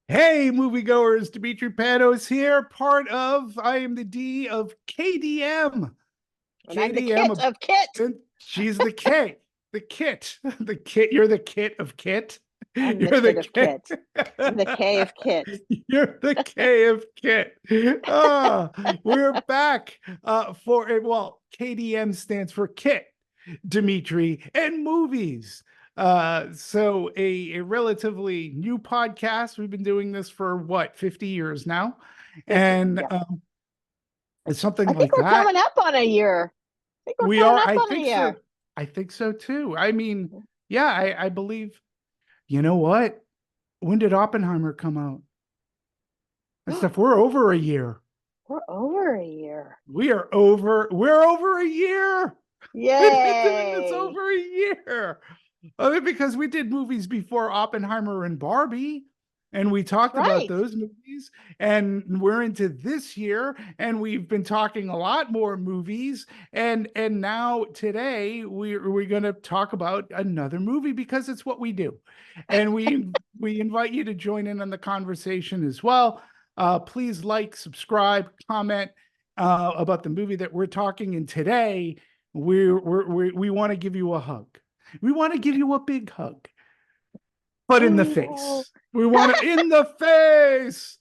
Hey, moviegoers, Demetri PANOS here, part of I am the D of KDM. And I'm the KDM, kit of kit. and she's the K, the kit, the kit. You're the kit of kit. I'm the You're the kit of K. kit. I'm the K of kit. You're the K of kit. Ah, we're back well, KDM stands for Kit, Demetri, and movies. So a relatively new podcast. We've been doing this for what, 50 years now. 50. And Yeah. it's something I think like we're that. coming up on a year. I think we're We coming are, up I on a think so. year. I think so too. I mean, yeah, I believe, you know what? When did Oppenheimer come out? And stuff. We're over a year. We're over a year. We're over a year. We've been doing this Yay. over a year. I mean, because we did movies before Oppenheimer and Barbie, and we That's talked about right. those movies. And we're into this year, and we've been talking a lot more movies. And now today we're going to talk about another movie because it's what we do, and we invite you to join in on the conversation as well. Please like, subscribe, comment about the movie that we're talking. And today we want to give you a hug. We want to give you a big hug, but in the Ooh. face. We want it in the face.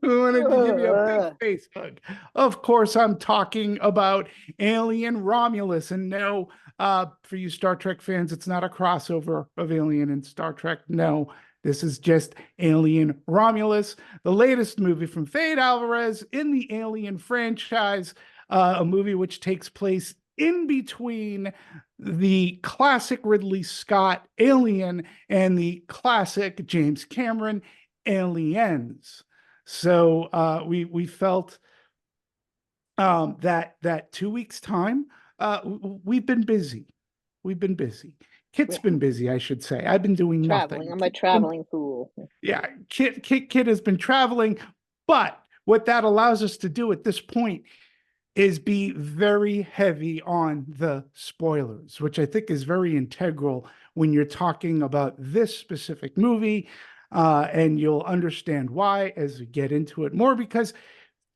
We wanted to give you a big face hug. Of course, I'm talking about Alien Romulus. And no, for you Star Trek fans, it's not a crossover of Alien and Star Trek. No, this is just Alien Romulus, the latest movie from Fede Alvarez in the Alien franchise, a movie which takes place in between the classic Ridley Scott Alien and the classic James Cameron Aliens. So we felt that 2 weeks time, we've been busy. We've been busy. Kit's Yeah. been busy, I should say. I've been doing Traveling. nothing. I'm a traveling fool. Yeah, Kit has been traveling, but what that allows us to do at this point is be very heavy on the spoilers, which I think is very integral when you're talking about this specific movie. And you'll understand why as we get into it more, because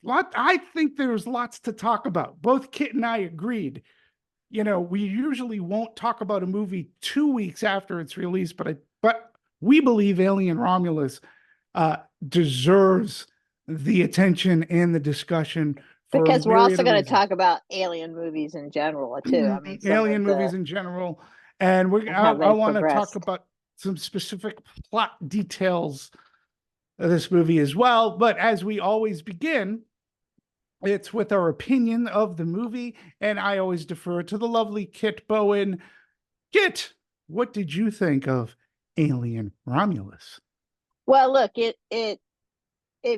I think there's lots to talk about. Both Kit and I agreed. We usually won't talk about a movie 2 weeks after it's released, but we believe Alien Romulus uh, deserves the attention and the discussion for a Because we're myriad also of going to reasons. talk about alien movies in general, too. I mean, some of Alien the, movies in general, and and how I they've want to talk progressed. about some specific plot details of this movie as well. But as we always begin, it's with our opinion of the movie, and I always defer to the lovely Kit Bowen. Kit, what did you think of Alien Romulus? Well, look, it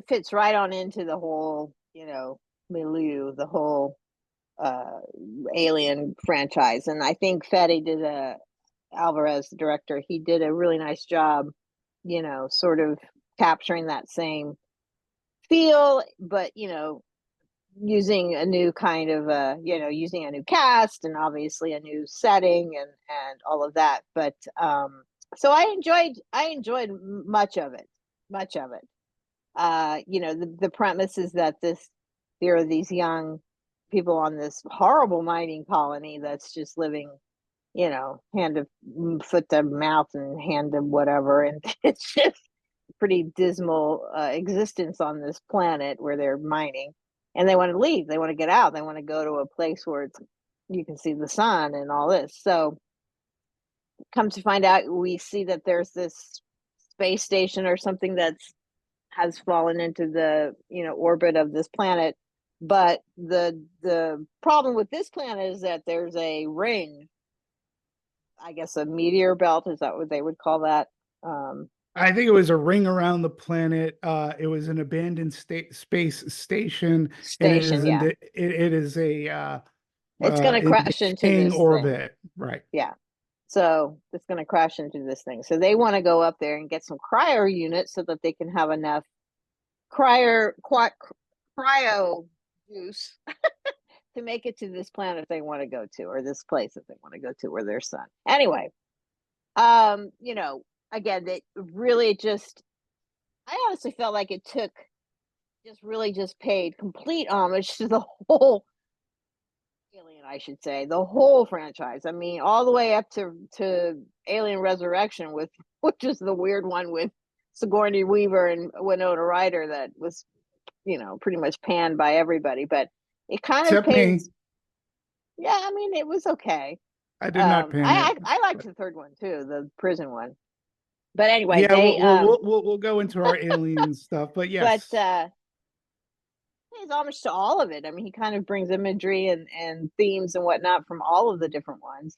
fits right on into the whole, milieu, the whole uh Alien franchise. And I think Fetty did a Alvarez, the director, he did a really nice job, sort of capturing that same feel, but using a new kind of using a new cast and obviously a new setting and all of that. But so I enjoyed much of it. Much of it. The premise is that there are these young people on this horrible mining colony that's just living, hand to foot to mouth and hand to whatever, and it's just a pretty dismal existence on this planet where they're mining, and they want to leave, they want to get out, they want to go to a place where you can see the sun and all this. So come to find out, we see that there's this space station or something that's has fallen into the orbit of this planet. But the problem with this planet is that there's a ring, I guess a meteor belt, is that what they would call that? um I think it was a ring around the planet. It was an abandoned space station, and Station, yeah. it is a It's going to in crash into decaying this thing. orbit, right? Yeah. So it's going to crash into this thing, so they want to go up there and get some cryo units so that they can have enough cryo juice to make it to this planet they want to go to, or this place that they want to go to, or their sun. Anyway, um, you know, again, they really just I honestly felt like it took just paid complete homage to the whole Alien, I should say, the whole franchise. I mean, all the way up to Alien Resurrection, with which is the weird one with Sigourney Weaver and Winona Ryder that was, pretty much panned by everybody. But it kind of Except paid. me. Yeah, I mean, it was okay. I did not pan it. I liked the third one too, the prison one. But anyway, Yeah, they we'll go into our alien stuff, but but yes. pays homage to all of it. I mean, he kind of brings imagery and themes and whatnot from all of the different ones,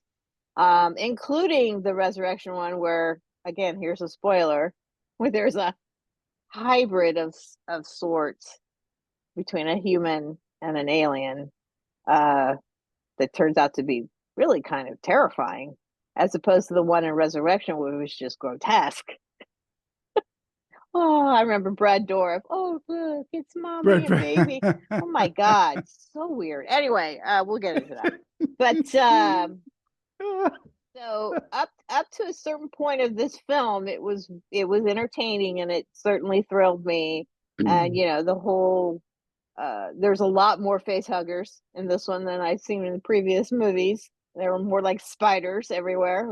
including the resurrection one, where again, here's a spoiler, where there's a hybrid of sorts between a human and an alien, that turns out to be really kind of terrifying, as opposed to the one in Resurrection where it was just grotesque. Oh, I remember Brad Dourif. Oh, look, it's mommy and baby. Oh my God, so weird. Anyway, we'll get into that. But so up to a certain point of this film, it was entertaining, and it certainly thrilled me. And the whole there's a lot more face huggers in this one than I've seen in the previous movies. There were more like spiders everywhere.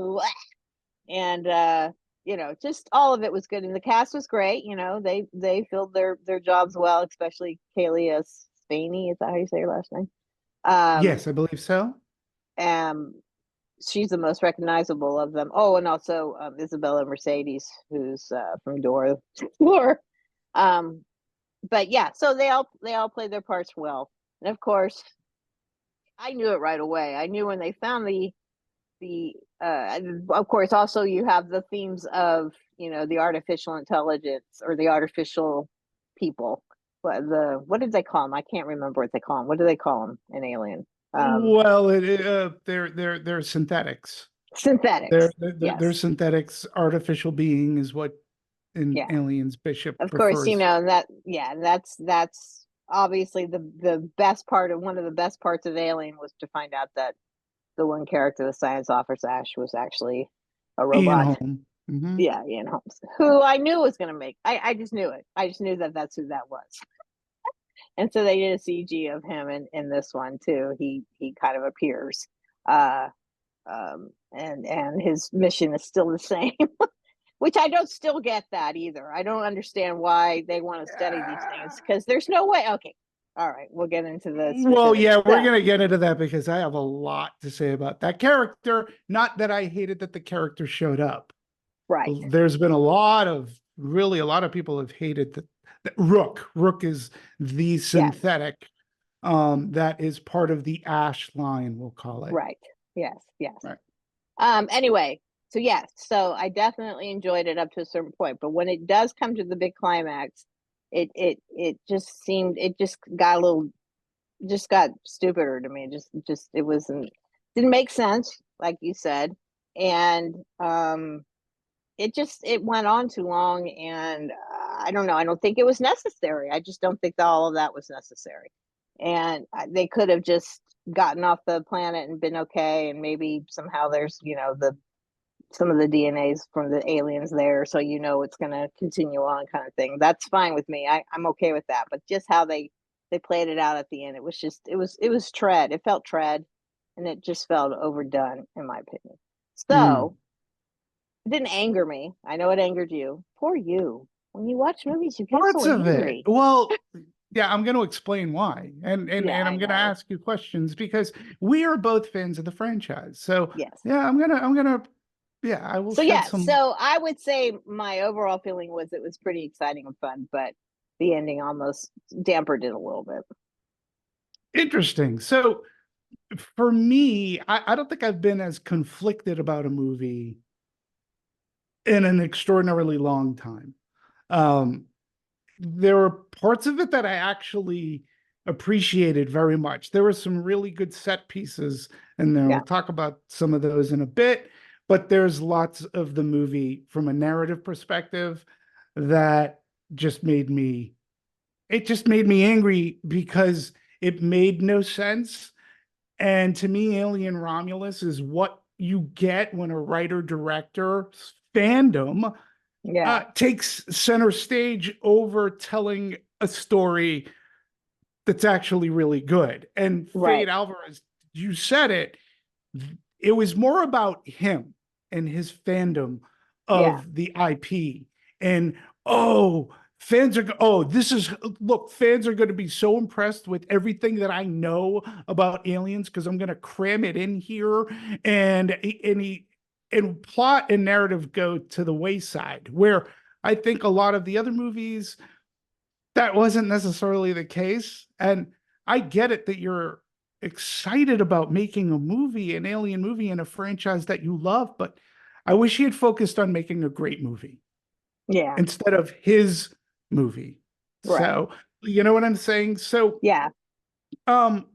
And just all of it was good, and the cast was great. They filled their jobs well, especially Kaylee Spaney. Is that how you say her last name? Yes, I believe so. She's the most recognizable of them. Oh, and also Isabella Mercedes, who's from Dora. But yeah, so they all played their parts well, and of course, I knew it right away. I knew when they found the of course, also you have the themes of the artificial intelligence, or the artificial people. What did they call them? I can't remember what they call them. What do they call them in Alien? Well, they're synthetics. Synthetics. They're Yes. synthetics. Artificial being is what in Yeah. Aliens Bishop Of course, prefers. that's obviously the best part of one of the best parts of Alien was to find out that the one character, the science officer Ash, was actually a Ian robot. Holm. Mm-hmm. Yeah, Ian Holmes, who I knew was going to make. I just knew it. I just knew that that's who that was. And so they did a CG of him in this one too. He kind of appears, and his mission is still the same. Which I don't still get that either. I don't understand why they want to study these things, because there's no way. Okay. All right. We'll get into the specifics. Well, yeah, we're going to get into that because I have a lot to say about that character. Not that I hated that the character showed up. Right. There's been a lot of people have hated that Rook. Rook is the synthetic that is part of the Ash line, we'll call it. Right. Yes. Right. Anyway, so yes, so I definitely enjoyed it up to a certain point, but when it does come to the big climax, it just got stupider to me. Didn't make sense, like you said, and it went on too long, and I don't know. I don't think it was necessary. I just don't think that all of that was necessary, and they could have just gotten off the planet and been okay, and maybe somehow there's some of the DNAs from the aliens there, so it's going to continue on, kind of thing. That's fine with me. I'm okay with that. But just how they played it out at the end, it was tread. It felt tread, and it just felt overdone, in my opinion. So it didn't anger me. I know it angered you. Poor you. When you watch movies, you get Parts so of angry. it. Well, yeah, I'm going to explain why, and Yeah, I'm going to ask you questions because we are both fans of the franchise. So yes, yeah, I'm gonna. Yeah, I will. So yeah, so I would say my overall feeling was it was pretty exciting and fun, but the ending almost dampened it a little bit. Interesting. So for me, I don't think I've been as conflicted about a movie in an extraordinarily long time. There were parts of it that I actually appreciated very much. There were some really good set pieces, and then we'll talk about some of those in a bit. But there's lots of the movie from a narrative perspective that just made me angry because it made no sense. And to me, Alien Romulus is what you get when a writer-director fandom Yeah. takes center stage over telling a story that's actually really good. And Right. Fade Alvarez, you said it was more about him and his fandom Yeah. of the IP. And oh, fans are fans are going to be so impressed with everything that I know about aliens because I'm going to cram it in here. And plot and narrative go to the wayside, where I think a lot of the other movies that wasn't necessarily the case. And I get it that you're excited about making a movie, an alien movie in a franchise that you love, but I wish he had focused on making a great movie Yeah. instead of his movie. Right. So, you know what I'm saying? So, Yeah. um,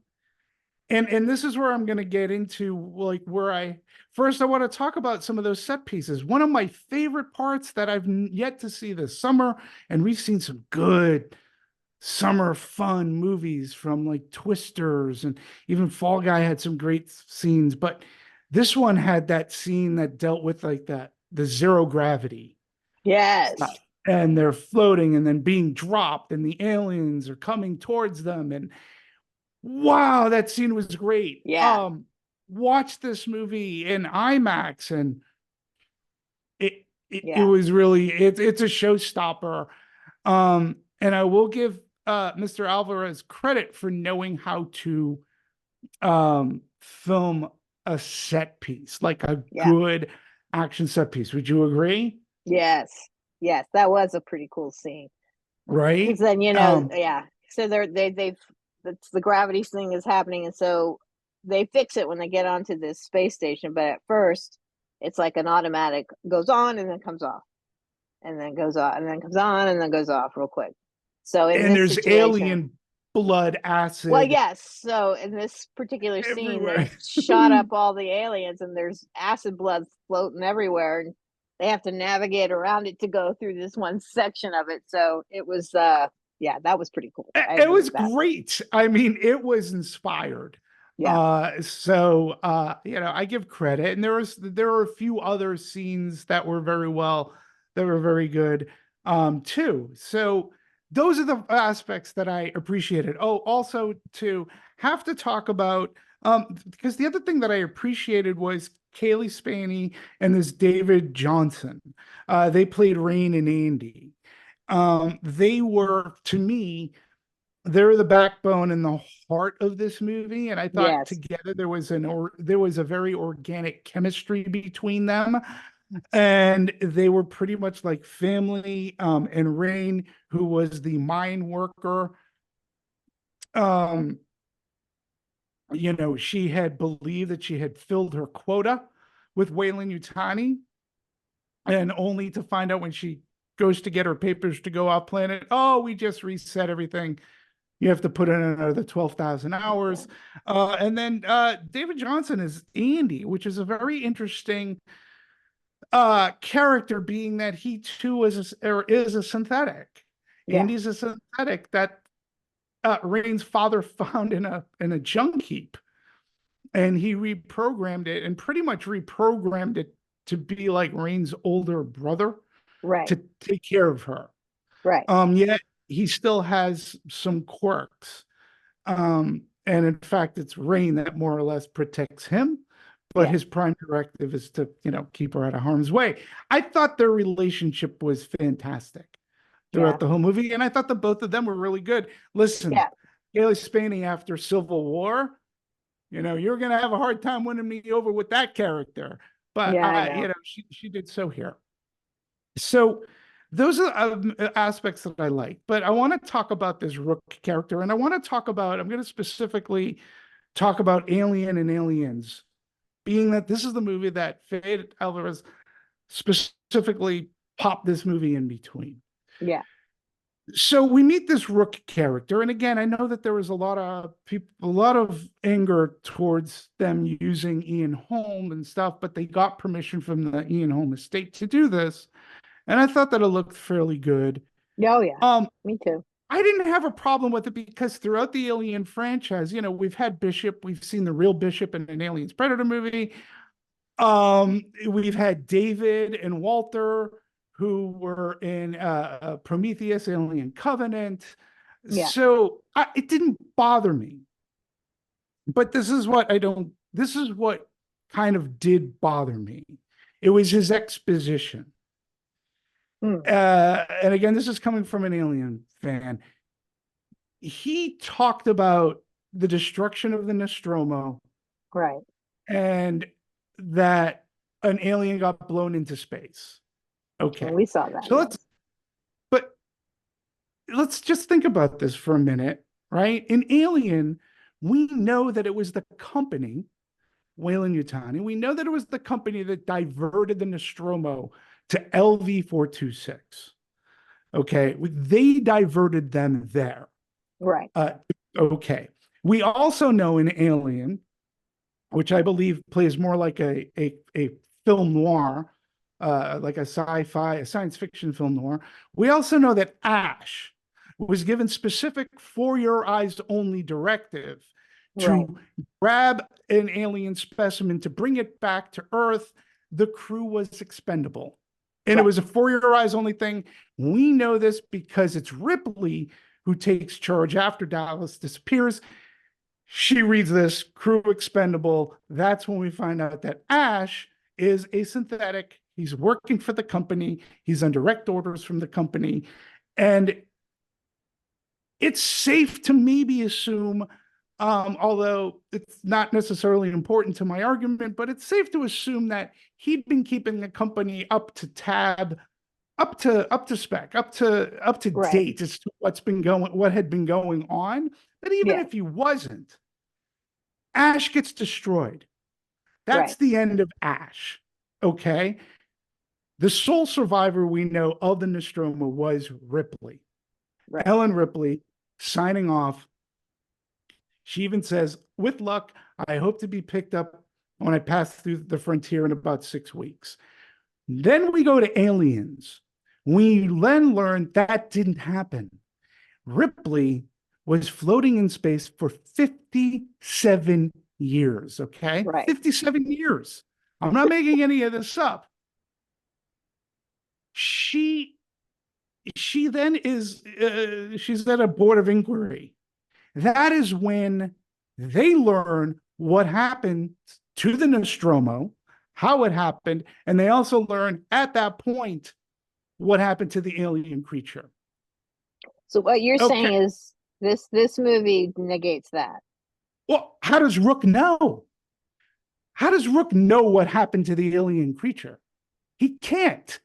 and this is where I'm going to get into like where I want to talk about some of those set pieces. One of my favorite parts that I've yet to see this summer, and we've seen some good summer fun movies from like Twisters, and even Fall Guy had some great scenes, but this one had that scene that dealt with like the zero gravity Yes. stuff. And they're floating and then being dropped, and the aliens are coming towards them. And wow, that scene was great. Yeah. Watch this movie in IMAX, and it Yeah. was really it's a showstopper. And I will give Mr. Alvarez credit for knowing how to film a set piece, like a Yeah. good action set piece. Would you agree? Yes. Yes. That was a pretty cool scene. Because Right? then, yeah. So they've the gravity thing is happening, and so they fix it when they get onto this space station. But at first, it's like an automatic goes on and then comes off, and then goes off, and then comes on and then goes off real quick. So in And this there's situation, alien blood well, acid yes. So in this particular scene, everywhere. they've shot up all the aliens, and there's acid blood floating everywhere, and they have to navigate around it to go through this one section of it. So it was, yeah, that was pretty cool. I It agree was with that. great. I mean, it was inspired. Yeah, I give credit. And there were a few other scenes that were that were very good too. So those are the aspects that I appreciated. Oh, also to have to talk about because the other thing that I appreciated was Kaylee Spaney and this David Johnson. They played Rain and Andy. They were, to me, they're the backbone and the heart of this movie, and I thought yes, together there was a very organic chemistry between them, and they were pretty much like family. And Rain, who was the mine worker, um she had believed that she had filled her quota with Wayland Yutani, and only to find out when she goes to get her papers to go off planet, oh, we just reset everything. You have to put in another 12,000 hours. And then David Johnson is Andy, which is a very interesting character, being that he too is a synthetic. yeah, Andy's a synthetic that Rain's father found in a junk heap. And he reprogrammed it, and pretty much reprogrammed it to be like Rain's older brother right, to take care of her. right, Yet he still has some quirks. And in fact, it's Rain that more or less protects him, but yeah, his prime directive is to, keep her out of harm's way. I thought their relationship was fantastic yeah, throughout the whole movie, and I thought the both of them were really good. Listen, yeah, Gailey Spaney after Civil War, you're going to have a hard time winning me over with that character, but yeah, I know. she did so here. So those are aspects that I like, but I want to talk about this Rook character, and I'm going to specifically talk about Alien and Aliens, being that this is the movie that Fede Alvarez specifically popped this movie in between. Yeah, So we meet this Rook character, and again, I know that there was a lot of people, a lot of anger towards them using Ian Holm and stuff, but they got permission from the Ian Holm estate to do this, and I thought that it looked fairly good. oh yeah, Um, me too. I didn't have a problem with it because throughout the Alien franchise, we've had Bishop, we've seen the real Bishop in an Aliens Predator movie. We've had David and Walter, who were in Prometheus, Alien Covenant. Yeah. So it didn't bother me. But this is what kind of did bother me. It was his exposition. Hmm. And again, this is coming from an Alien fan. He talked about the destruction of the Nostromo, Right. and that an alien got blown into space. And Okay. we saw that. So Yes. let's just think about this for a minute, right? In Alien, we know that it was the company, Weyland-Yutani, we know that it was the company that diverted the Nostromo to LV-426. Okay. They diverted them there. Right. Okay. We also know in Alien, which I believe plays more like a film noir, like a sci-fi, a science fiction film noir. We also know that Ash was given specific for your eyes only directive to Right. grab an alien specimen to bring it back to Earth. The crew was expendable. And it was a for your eyes only thing. We know this because it's Ripley who takes charge after Dallas disappears. She reads this, crew expendable. That's when we find out that Ash is a synthetic. He's working for the company. He's on direct orders from the company. And it's safe to maybe assume, although it's not necessarily important to my argument, but it's safe to assume that he'd been keeping the company up to tab, up to spec, up to Right. date as to what had been going on. But even if he wasn't, Ash gets destroyed. That's Right. the end of Ash. Okay. The sole survivor we know of the Nostromo was Ripley. Right. Ellen Ripley signing off. She even says, with luck, I hope to be picked up when I pass through the frontier in about 6 weeks. Then we go to Aliens. We then learn that didn't happen. Ripley was floating in space for 57 years. Okay. Right. 57 years. I'm not making any of this up. She then is, she's at a board of inquiry. That is when they learn what happened to the Nostromo, how it happened, and they also learn at that point what happened to the alien creature. So what you're Okay. saying is this movie negates that. Well, how does Rook know? How does Rook know what happened to the alien creature? He can't.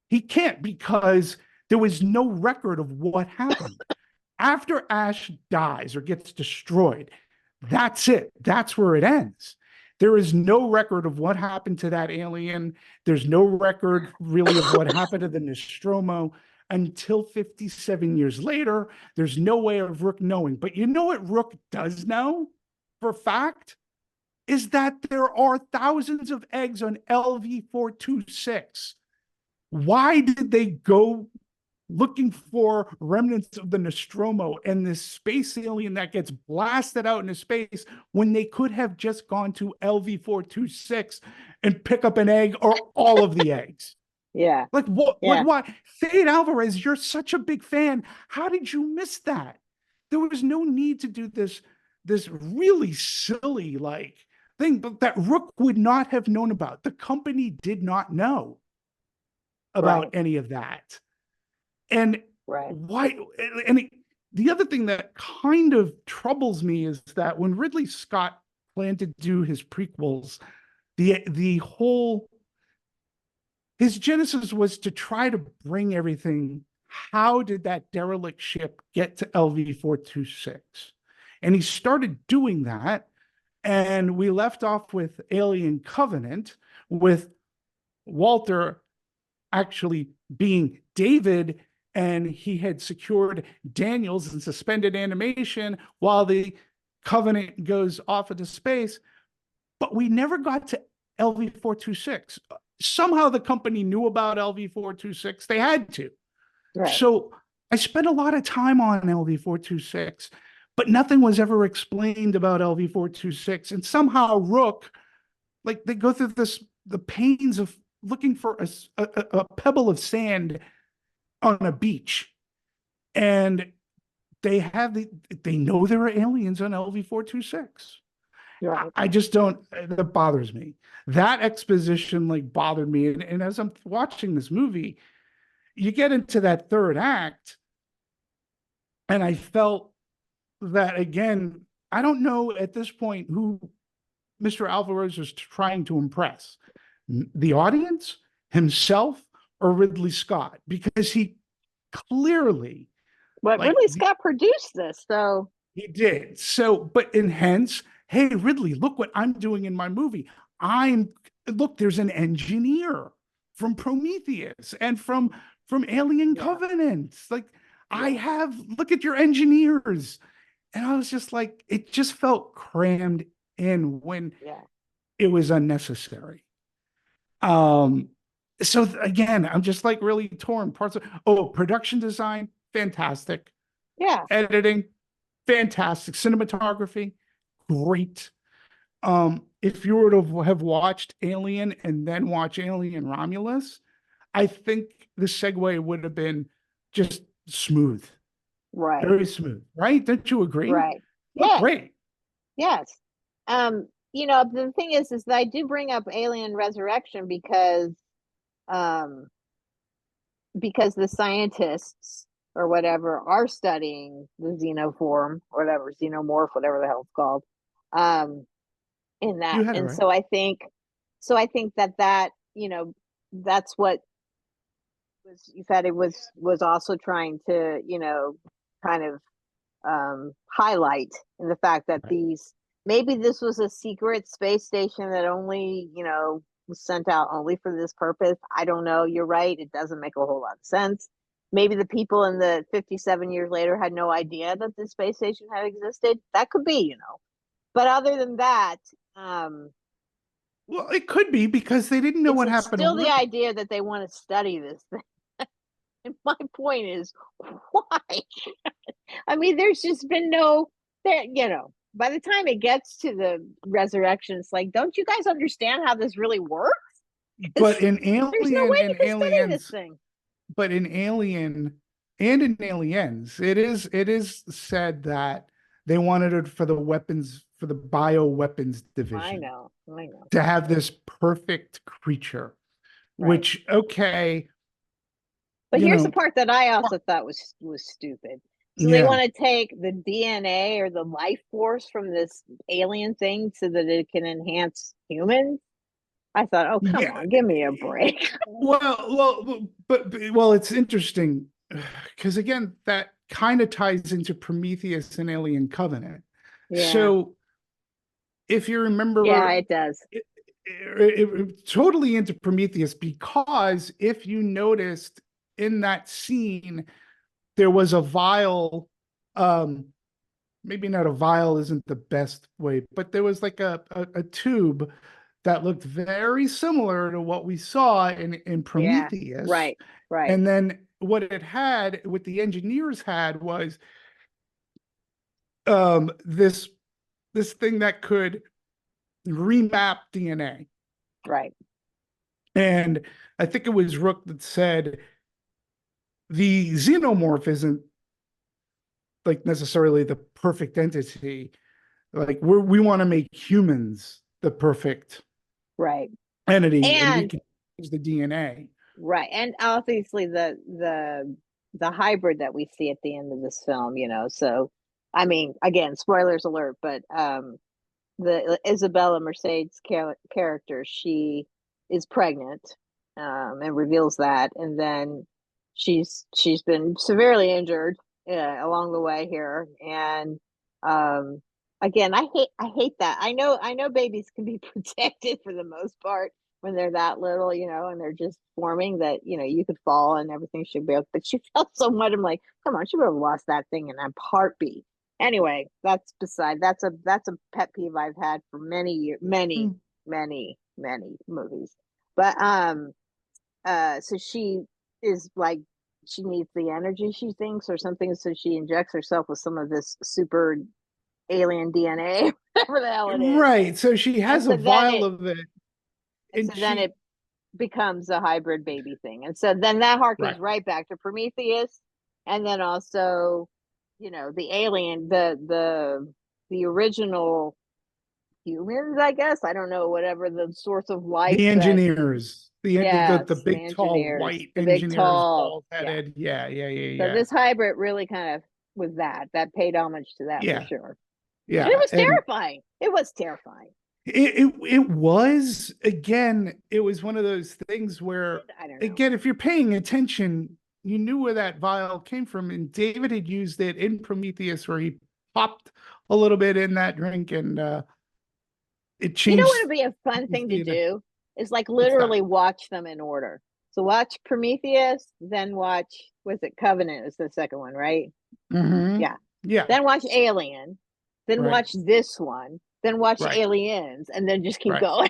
He can't because there was no record of what happened. After Ash dies or gets destroyed, that's it. That's where it ends. There is no record of what happened to that alien. There's no record really of what happened to the Nostromo until 57 years later. There's no way of Rook knowing. But you know what Rook does know for a fact? Is that there are thousands of eggs on LV-426. Why did they go looking for remnants of the Nostromo and this space alien that gets blasted out into space when they could have just gone to LV-426 and pick up an egg or all of the eggs? Yeah. Like what? Yeah. Like why? Fade Alvarez, you're such a big fan. How did you miss that? There was no need to do this really silly like thing, but that Rook would not have known about. The company did not know about any of that. And why? And the other thing that kind of troubles me is that when Ridley Scott planned to do his prequels, the whole his genesis was to try to bring everything. How did that derelict ship get to LV-426? And he started doing that. And we left off with Alien Covenant, with Walter actually being David, and he had secured Daniels in suspended animation while the Covenant goes off into space. But we never got to LV-426. Somehow the company knew about LV-426. They had to. Right. So I spent a lot of time on LV-426, but nothing was ever explained about LV-426. And somehow Rook, like they go through the pains of looking for a pebble of sand on a beach, and they know there are aliens on LV-426. Right. I just don't, that bothers me. That exposition like bothered me. And as I'm watching this movie, you get into that third act, and I felt that again, I don't know at this point who Mr. Alvarez was trying to impress, the audience, himself, or Ridley Scott, because he clearly, But like, Ridley Scott produced this, so he did. So, but in hence, hey, Ridley, look what I'm doing in my movie. Look, there's an engineer from Prometheus and from Alien yeah, Covenants. Like, I yeah, have, look at your engineers. And I was just like, it just felt crammed in when yeah, it was unnecessary. Um, so again, I'm just like really torn. Parts of, production design, fantastic. yeah. Editing, fantastic. Cinematography, great. If you were to have watched Alien and then watch Alien Romulus, I think the segue would have been just smooth, Right, very smooth, right? Don't you agree? right. Look Yes, great. yes. The thing is that I do bring up Alien Resurrection um, because the scientists or whatever are studying the xenoform or whatever, xenomorph, whatever the hell it's called, um, in You that. had it And right. so I think that, that's what Fatty was also trying to, kind of highlight in the fact that Right. maybe this was a secret space station that only, was sent out only for this purpose. I don't know. You're right. It doesn't make a whole lot of sense. Maybe the people in the 57 years later had no idea that this space station had existed. That could be. But other than that, um, Well, it could be because they didn't know it's what happened to still the Ripley. idea that they want to study this thing. And my point is, why? I mean, there's just been by the time it gets to the resurrection, it's like, don't you guys understand how this really works? But in There's no Alien way you and can study this Aliens, thing. but in Alien and in Aliens, it is said that they wanted it for the weapons, for the bioweapons I division, know, I know. to have this perfect creature, Right. which, okay, But you here's the know, part that I also thought was stupid. So they yeah, want to take the DNA or the life force from this alien thing so that it can enhance humans. I thought, oh, come yeah. on, give me a break. Well, it's interesting because again, that kind of ties into Prometheus and Alien Covenant. Yeah, So if you yeah, remember, it does. totally into Prometheus, because if you noticed in that scene, there was a vial, um, maybe not a vial isn't the best way, but there was like a tube that looked very similar to what we saw in Yeah, Prometheus. right, right, And then what the engineers had was this thing that could remap DNA. right, And I think it was Rook that said the xenomorph isn't like necessarily the perfect entity. Like we want to make humans the perfect right. entity, and we And can use the DNA. right, and obviously the hybrid that we see at the end of this film. So I mean, again, spoilers alert, but the Isabella Mercedes character, she is pregnant, and reveals that, and then she's been severely injured along the way here, and um, again, I hate that. I know babies can be protected for the most part when they're that little, and they're just forming that, you could fall and everything should be okay. But she felt so much. I'm like, come on, she would have lost that thing in a heartbeat. Anyway, that's a pet peeve I've had for many years, many, Hmm. many, many movies. But so she is like, she needs the energy, she thinks, or something, so she injects herself with some of this super alien DNA, whatever the hell it is. Right. So she And has a so then vial it of it, and and so then it she becomes a hybrid baby thing. And so then that harkens Right. right back to Prometheus, and then also, you know, the alien, the original humans, I guess. I don't know, whatever the source of life The that, engineers, the yes, the big tall engineers, white the big engineers, tall, bald yeah. headed. Yeah, yeah, yeah, So yeah. this hybrid really kind of was that paid homage to that for Yeah, sure. And it yeah. was And terrifying. It was terrifying. it was, again, it was one of those things where, I don't know. again, if you're paying attention, you knew where that vial came from. And David had used it in Prometheus where he popped a little bit in that drink and it You know what changed would be a fun his thing to DNA. do is like What's that? literally watch them in order. So watch Prometheus, then watch, was it Covenant is the second one, right? Mm-hmm. Yeah. Yeah, Then watch Alien, then right, watch this one, then watch right, Aliens, and then just keep right. going.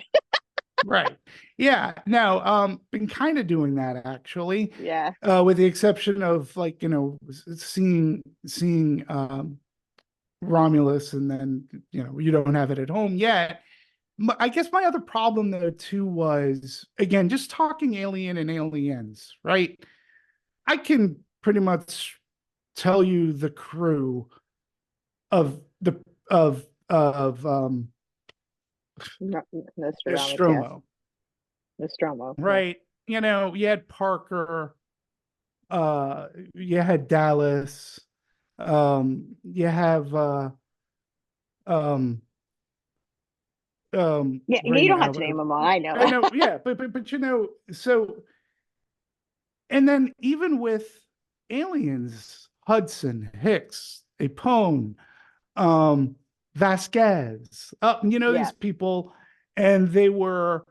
Right. Yeah. No, been kind of doing that actually, Yeah. with the exception of like, seeing Romulus and then, you don't have it at home yet. I guess my other problem though too was, again, just talking Alien and Aliens, right? I can pretty much tell you the crew of the of Nostradamus, yes. Nostromo, Nostromo, yes. right? You had Parker, you had Dallas, you have um Yeah, right you don't have now. to name them all. I know. I know, yeah, but so, and then even with Aliens, Hudson, Hicks, Apone, um, Vasquez, Yeah, these people, and they were,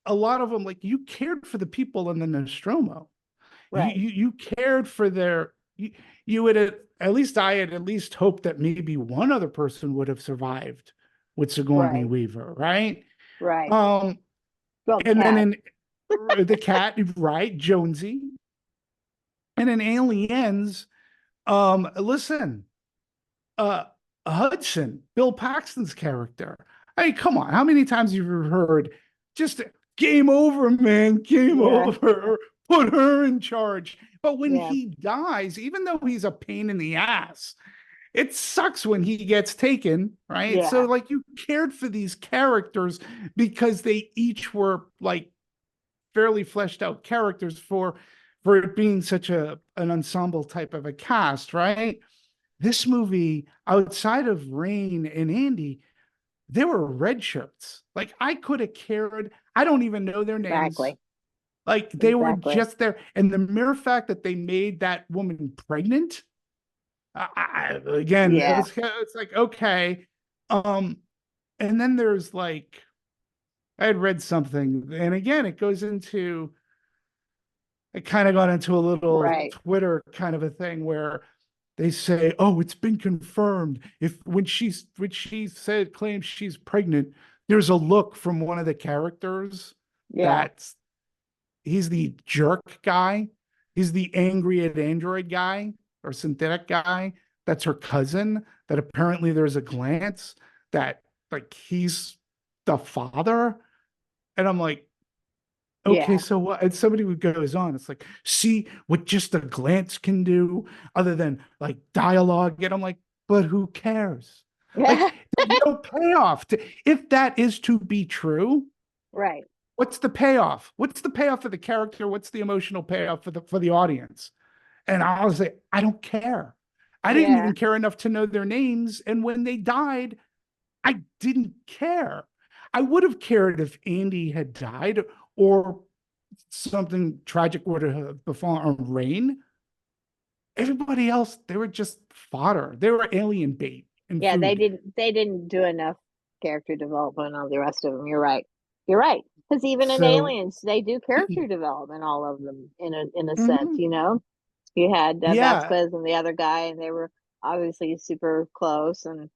a lot of them, like, you cared for the people in the Nostromo. right, You cared for you would at least I had at least hoped that maybe one other person would have survived with Sigourney right, Weaver, right? right. Um, Well, the and then cat. in the cat, right, Jonesy, and in Aliens, listen, uh, Hudson, Bill Paxton's character. I mean, come on, how many times have you heard just game over, man, game Yeah, over, put her in charge? But when yeah, he dies, even though he's a pain in the ass, it sucks when he gets taken, right? So yeah, like you cared for these characters because they each were like fairly fleshed out characters for it being such an ensemble type of a cast, right? This movie, outside of Rain and Andy, they were red shirts. Like I could have cared. I don't even know their names. exactly, Like they were exactly. just there. And the mere fact that they made that woman pregnant, again, Yeah, it's like, okay. Um, and then there's like, I had read something, and again, it goes into, it kind of got into a little right. Twitter kind of a thing where they say, "Oh, it's been confirmed." If when she said claims she's pregnant, there's a look from one of the characters Yeah, that's he's the jerk guy. He's the angry at Android guy or synthetic guy. That's her cousin. That apparently there's a glance that like he's the father. And I'm like, okay, yeah, so what? And somebody who goes on, it's like, see what just a glance can do other than like dialogue. And I'm like, but who cares? Like, yeah. there's no payoff to, if that is to be true. Right. What's the payoff? What's the payoff for the character? What's the emotional payoff for the audience? And I was like, I don't care. I didn't Yeah, even care enough to know their names. And when they died, I didn't care. I would have cared if Andy had died or something tragic would have befallen Rain. Everybody else, they were just fodder. They were alien bait and yeah. food. They didn't do enough character development on the rest of them. You're right. You're right. Because even in So, Aliens, they do character development, all of them, in a sense. mhm. You know, you had Yeah, Vasquez and the other guy, and they were obviously super close, and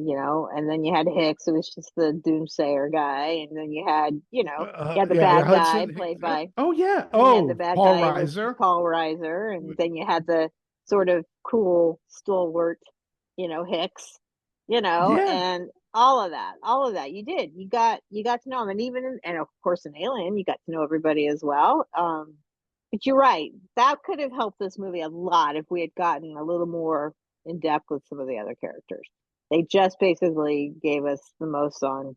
you know, and then you had Hicks, who was just the doomsayer guy, and then you had the yeah, bad guy Hudson. played by, Oh yeah. and you had the Oh, bad Paul guy was Reiser. Paul Reiser, and then you had the sort of cool stalwart, Hicks, Yeah. and all of that. You got to know him, and and of course, an Alien, you got to know everybody as well. But you're right, that could have helped this movie a lot if we had gotten a little more in depth with some of the other characters. They just basically gave us the most on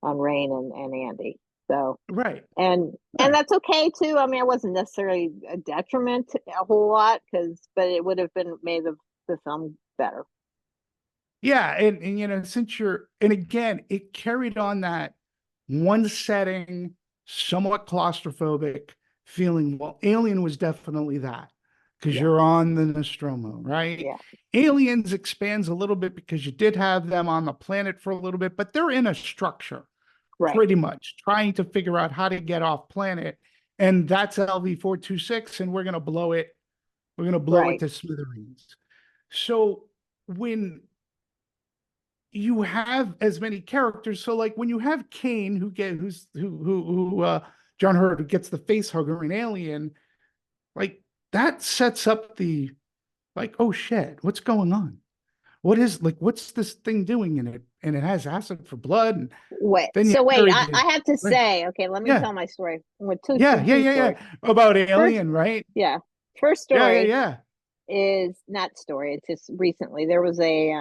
Rain and Andy. So Right. and Right. that's okay too. I mean, it wasn't necessarily a detriment a whole lot, but it would have been made the film better. Yeah, and since and again, it carried on that one setting, somewhat claustrophobic feeling. Well, Alien was definitely that because Yeah, you're on the Nostromo, right? yeah, Aliens expands a little bit because you did have them on the planet for a little bit, but they're in a structure right, pretty much trying to figure out how to get off planet. And that's LV-426, and we're gonna blow it. We're gonna blow it right. to smithereens. So when you have as many characters. So like when you have Kane who John Hurt, who gets the face hugger in Alien, like that sets up the like, oh shit, what's going on? What's this thing doing in it? And it has acid for blood, and Wait, then you so wait, marry I have to right. say, okay, let me Yeah, tell my story. With two, yeah, two, yeah, two yeah, stories. yeah. About First, Alien, right? yeah, first Yeah, yeah, story yeah. is not story. It's just recently there was a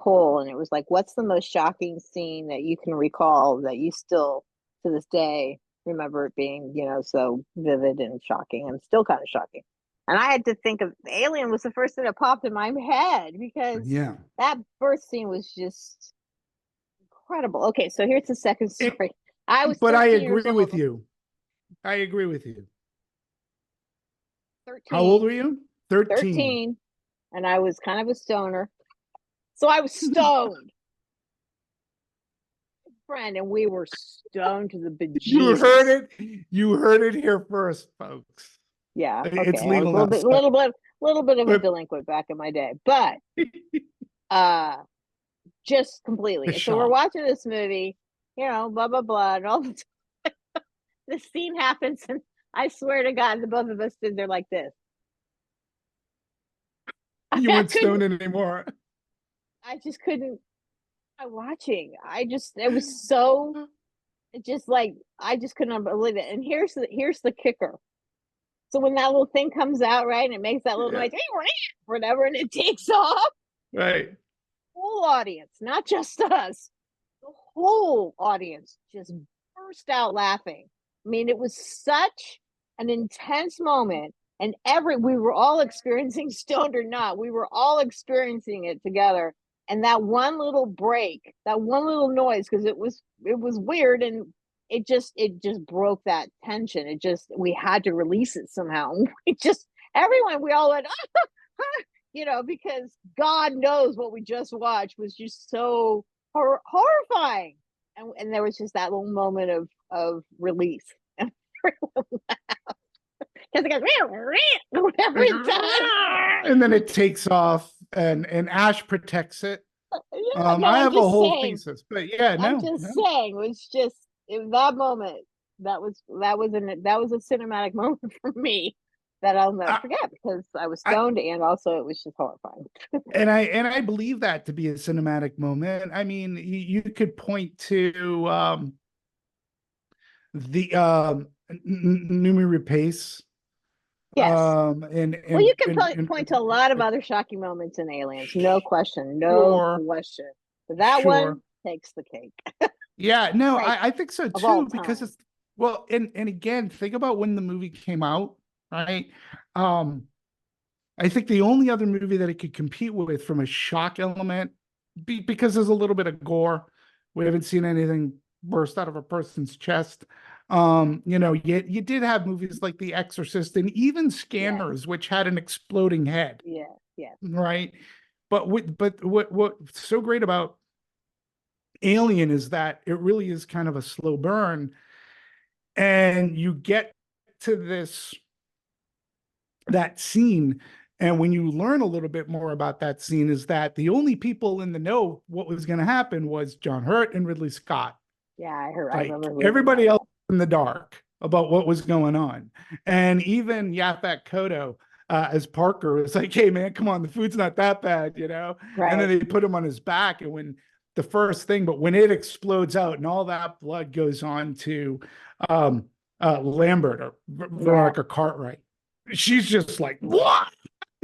poll, and it was like, what's the most shocking scene that you can recall that you still to this day remember it being, so vivid and shocking and still kind of shocking. And I had to think of Alien was the first thing that popped in my head because Yeah. that birth scene was just incredible. Okay, so here's the second It, story. I was but I 13 years agree with old. you. I agree with you. How old 13, were you? 13. 13, and I was kind of a stoner. So I was stoned, friend, and we were stoned to the You heard bejesus. it. You heard it here first, folks. Yeah, It's okay. I was legal now. a little bit of a But delinquent back in my day, but uh just the completely. And so we're shock. watching this movie, blah blah blah, and all the scene happens, and I swear to God, the both of us stood there like this. You I weren't couldn't. stoned anymore. I just couldn't. I watching. It was so. It just like I just couldn't believe it. And here's the kicker. So when that little thing comes out, right, and it makes that little Yeah. noise, whatever, and it takes off, Right. whole audience, not just us, the whole audience just burst out laughing. I mean, it was such an intense moment, and we were all experiencing, stoned or not, we were all experiencing it together. And that one little break, that one little noise, because it was weird, and it just broke that tension. We had to release it somehow. We all went, because God knows what we just watched was just so horrifying. And there was just that little moment of release. Because it goes, whatever Like, it does. and then it takes off, and Ash protects it. Yeah, no, I have a whole thesis, but yeah, I'm no, just no. saying, it was just in that moment, that was a cinematic moment for me that I'll never I, forget because I was I, stoned and also it was just horrifying. and I believe that to be a cinematic moment. I mean, you could point to the Numi Rapace, Yes. and Well, you and can and, and, point to a lot of other shocking moments in Aliens, no question, no sure, question. But that sure. one takes the cake. Yeah, no, Great I think so of all too, because time. it's well, and again, think about when the movie came out, right? Um, I think the only other movie that it could compete with from a shock element, because there's a little bit of gore. We haven't seen anything burst out of a person's chest. You did have movies like The Exorcist and even Yes, Scanners, which had an exploding head, yes, yes, right? But what's so great about Alien is that it really is kind of a slow burn, and you get to that scene, and when you learn a little bit more about that scene is that the only people in the know what was going to happen was John Hurt and Ridley Scott. yeah. I Like remember reading that. everybody Yeah, else in the dark about what was going on. And even Yaphet Kotto, as Parker. It's like, hey man, come on, the food's not that bad, you know. And then Right. they put him on his back, and when the first thing, but when it explodes out and all that blood goes on to um, Lambert or Yeah. Veronica Cartwright, she's just like, what?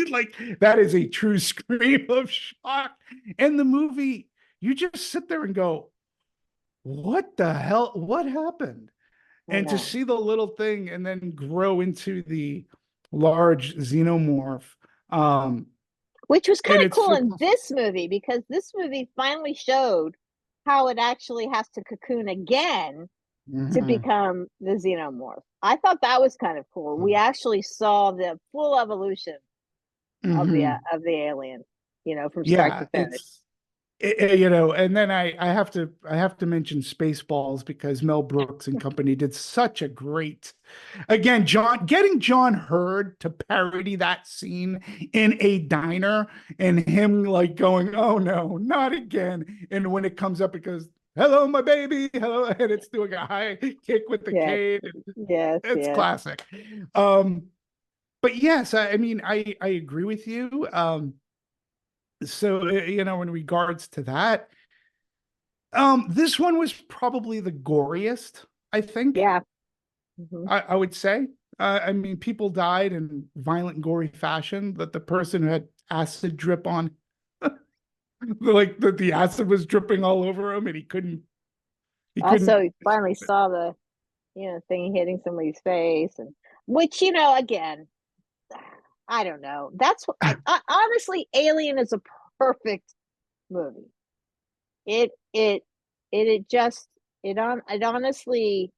Like that is a true scream of shock. And the movie, you just sit there and go, what the hell? What happened? I And to know. see the little thing and then grow into the large xenomorph. Um, Which was kind and of it's cool just, in this movie because this movie finally showed how it actually has to cocoon again to mhm. become the xenomorph. I thought that was kind of cool. We actually saw the full evolution Mhm. of the alien, you know, from start Yeah, to finish. you know, and then I have to mention Spaceballs because Mel Brooks and company did such a great, again, getting John Hurd to parody that scene in a diner and him like going, oh no, not again. And when it comes up, it goes, hello, my baby, hello, and it's doing a high kick with the Yes, cane. yes, It's yes. classic. Um, but yes, I mean, I agree with you. So you know, in regards to that, this one was probably the goriest, I think. Yeah. Hmm. I would say. I mean, people died in violent, gory fashion. That the person who had acid drip on, like the acid was dripping all over him, and he couldn't. Also, you finally saw the, thing hitting somebody's face, and which, again, I don't know. That's what honestly, Alien is a perfect movie. It it it just it honestly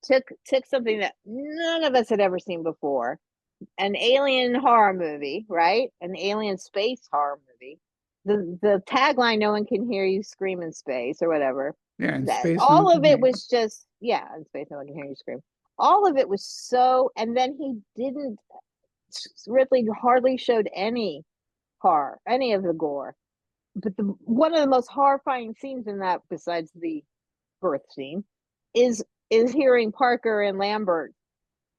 took something that none of us had ever seen before, an alien horror movie, right? An alien space horror movie. The tagline, "No one can hear you scream in space" or whatever. Yeah, in That space, no one all can of it hear you. was just, yeah, in space, no one can hear you scream. All of it was so, and then he didn't. Ripley hardly showed any horror, any of the gore. But the one of the most horrifying scenes in that, besides the birth scene, is is hearing Parker and Lambert,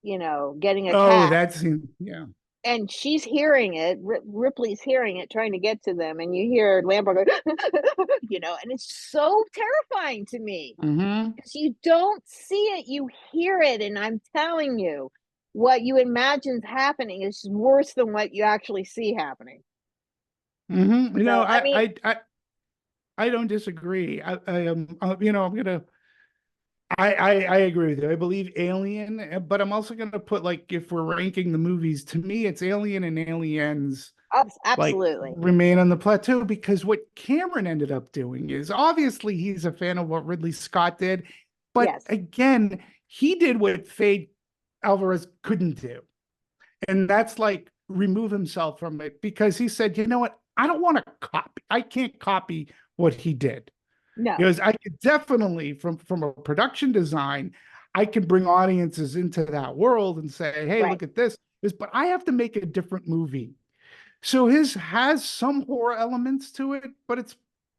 getting Oh, attacked, that scene. Yeah. and she's hearing it. Ripley's hearing it, trying to get to them, and you hear Lambert go, and it's so terrifying to me Mm-hmm. because you don't see it, you hear it, and I'm telling you, what you imagine's happening is worse than what you actually see happening. Mm-hmm. You know, So, I mean, I don't disagree. I am, you know, I'm gonna I agree with you. I believe Alien, but I'm also going to put like if we're ranking the movies, to me, it's Alien and Aliens like absolutely, remain on the plateau because what Cameron ended up doing is obviously he's a fan of what Ridley Scott did, but yes, again, he did what Fade Alvarez couldn't do, and that's like remove himself from it because he said, you know what, I don't want to copy, I can't copy what he did. no, Because I could definitely, from a production design, I can bring audiences into that world and say, hey, right, look at this, but I have to make a different movie. So his has some horror elements to it, but it's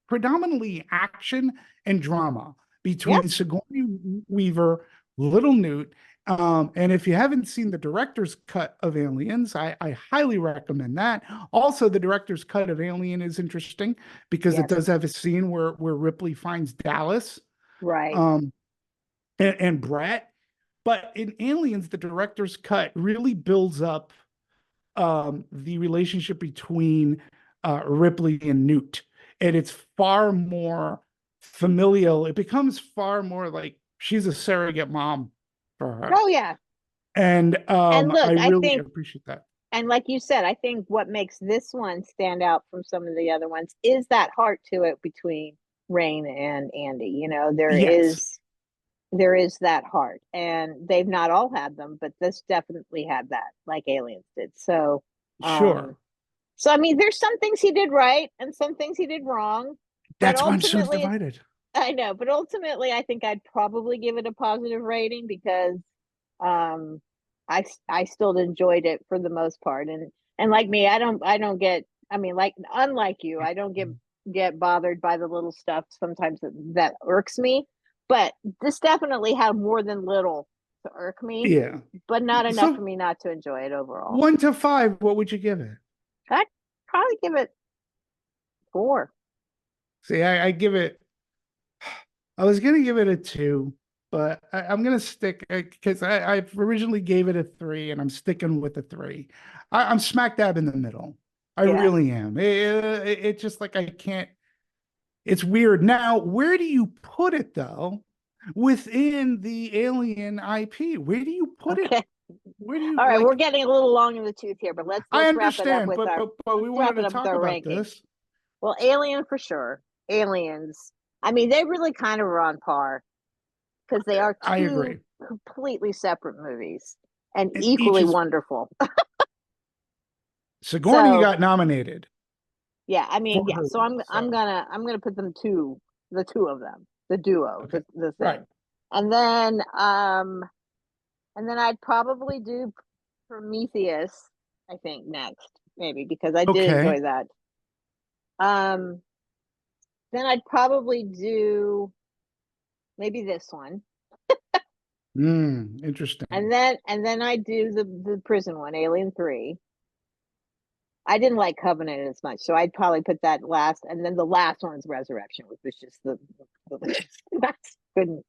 predominantly action and drama yeah, between Sigourney Weaver, Little Newt. And if you haven't seen the director's cut of Aliens, I highly recommend that. Also, the director's cut of Alien is interesting because it yes, does have a scene where Ripley finds Dallas right, um, and Brett. But in Aliens, the director's cut really builds up the relationship between Ripley and Newt. And it's far more familial. It becomes far more like she's a surrogate mom for her. oh yeah. And And I look, I really think, appreciate that. and like you said, I think what makes this one stand out from some of the other ones is that heart to it between Rain and Andy. Yes, There is that heart, and they've not all had them, but this definitely had that, like Aliens did. Um, sure. so I mean, there's some things he did right and some things he did wrong, but That's why I'm so ultimately, divided. I know, but ultimately, I think I'd probably give it a positive rating because um, I still enjoyed it for the most part, and like me, I don't get, I mean, like unlike you, I don't get bothered by the little stuff sometimes that irks me, but this definitely had more than little to irk me, Yeah. but not enough for So me not to enjoy it overall. 1 to 5, what would you give it? I'd probably give it 4. See, I give it, I was gonna give it a 2, but I'm gonna stick because I originally gave it a 3, and I'm sticking with the 3. I'm smack dab in the middle. I Yeah. really am. It's just like I can't. It's weird. Now, where do you put it though? Within the Alien IP, where do you put it? Okay. Where do you All right, we're like? getting a little long in the tooth here, but I let's wrap it up understand, with but our we let's wanted wrap to it up with talk our about rankings. this. Well, Alien for sure. Aliens. I mean, they really kind of are on par because they are I two agree. completely separate movies and And each equally is wonderful. Sigourney So got nominated yeah, I for mean, yeah. her So role. I'm So gonna put them the two of them, the duo, okay, the right. thing, and then I'd probably do Prometheus. I think next maybe because I did Okay. enjoy that. Um, then I'd probably do maybe this one, Interesting. and then I'd do the prison one, Alien 3. I didn't like Covenant as much, so I'd probably put that last, and then the last one is Resurrection, which was just the that's couldn't,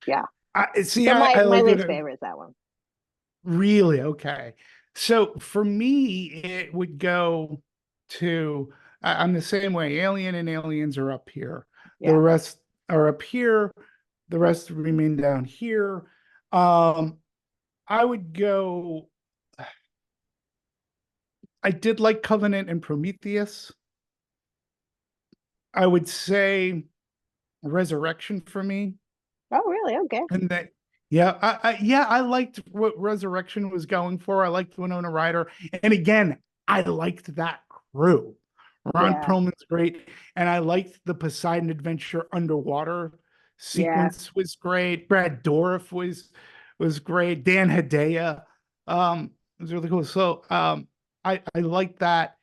yeah. I see. So I my like least it. favorite is that one. Really? Okay. So for me, it would go to, I'm the same way. Alien and Aliens are up here. The Yeah. rest are up here. The rest remain down here. Um, I would go, I did like Covenant and Prometheus. I would say Resurrection for me. Oh, really? Okay. And that, yeah, I liked what Resurrection was going for. I liked Winona Ryder, and again, I liked that crew. Ron Yeah. Perlman's great, and I liked the Poseidon Adventure underwater Yeah. sequence was great. Brad Dourif was great. Dan Hedaya, was really cool. So, I like that.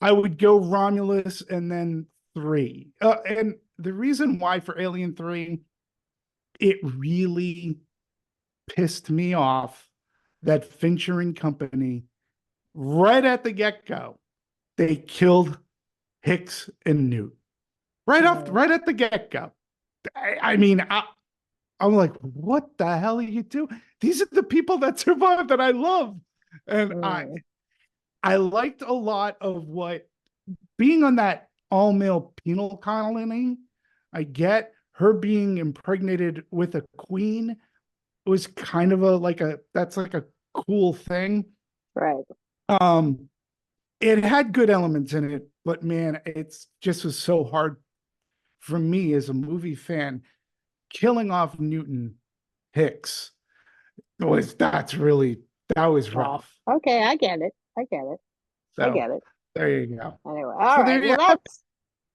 I would go Romulus and then 3. And the reason why for Alien 3, it really pissed me off that Fincher and company, right at the get-go, they killed Hicks and Newt. Mm. Right at the get-go. I mean, I'm like, what the hell are you doing? These are the people that survived that I love. And Mm. I liked a lot of what being on that all-male penal colony. I get her being impregnated with a queen. It was kind of that's like a cool thing. Right. Um, it had good elements in it, but man, it's just was so hard for me as a movie fan. Killing off Newton Hicks that was Yeah. rough. Okay, I get it. I get it. I So get it. there you go. Anyway, So all there right. you Well, have it.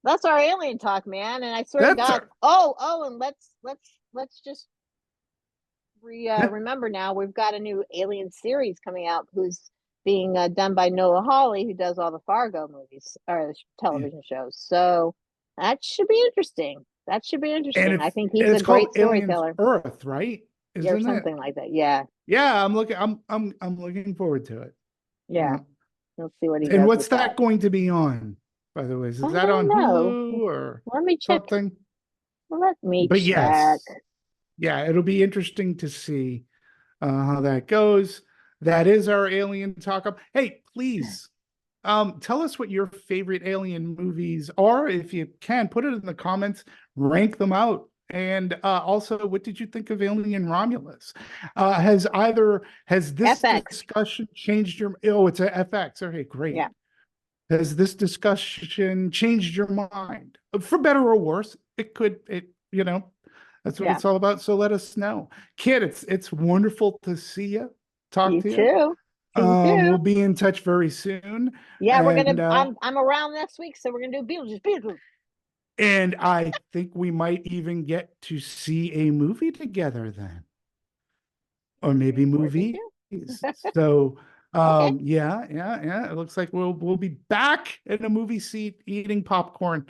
that's our alien talk, man. And I swear to That's God. our, And let's just yeah. remember now we've got a new alien series coming out who's being done by Noah Hawley, who does all the Fargo movies or Yeah. television shows. So that should be interesting. That should be And interesting. I think he's a it's called great Aliens storyteller, Earth, right? or Isn't it? something like that. Yeah, Yeah, I'm looking forward to it. yeah. Yeah. We'll see what he And does what's with that. that going to be on, by the way? Is I that don't on know. Hulu or Let me check. something? Let me But check. yes, yeah, it'll be interesting to see how that goes. That is our alien talk up. Hey, please, tell us what your favorite alien movies are. If you can, put it in the comments, rank them out. And also, what did you think of Alien Romulus? Has this FX. discussion changed your? Oh, it's a FX. Okay, Yeah. great. Has this discussion changed your mind? For better or worse, that's what Yeah. it's all about. So let us know. Kid, it's wonderful to see you, talk You to you. too. You We'll too. be in touch very soon. Yeah, we're And gonna. I'm around next week, so we're gonna do Beetlejuice. Beetlejuice. I think we might even get to see a movie together then. Or maybe Looking forward to movies. too. So Okay. yeah. It looks like we'll be back in a movie seat eating popcorn.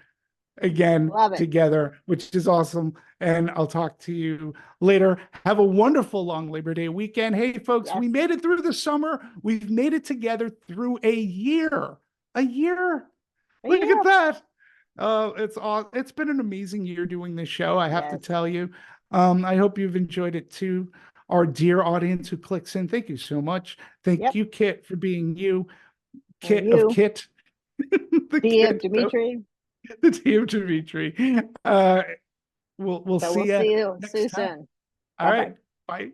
again Love it. together, which is awesome. And I'll talk to you later. Have a wonderful long Labor Day weekend. Hey, folks, we Yes. made it through the summer. We've made it together through a year. A year. Look Yeah. at that. It's been an amazing year doing this show, I have to Yes. tell you. I hope you've enjoyed it too. Our dear audience who clicks in, thank you so much. Thank Yep. you, Kit, for being you. And Kit of you, Kit. The D of Kit of Demetri. the team Demetri. We'll So see we'll you see you next time. soon. All Bye bye. right. Bye.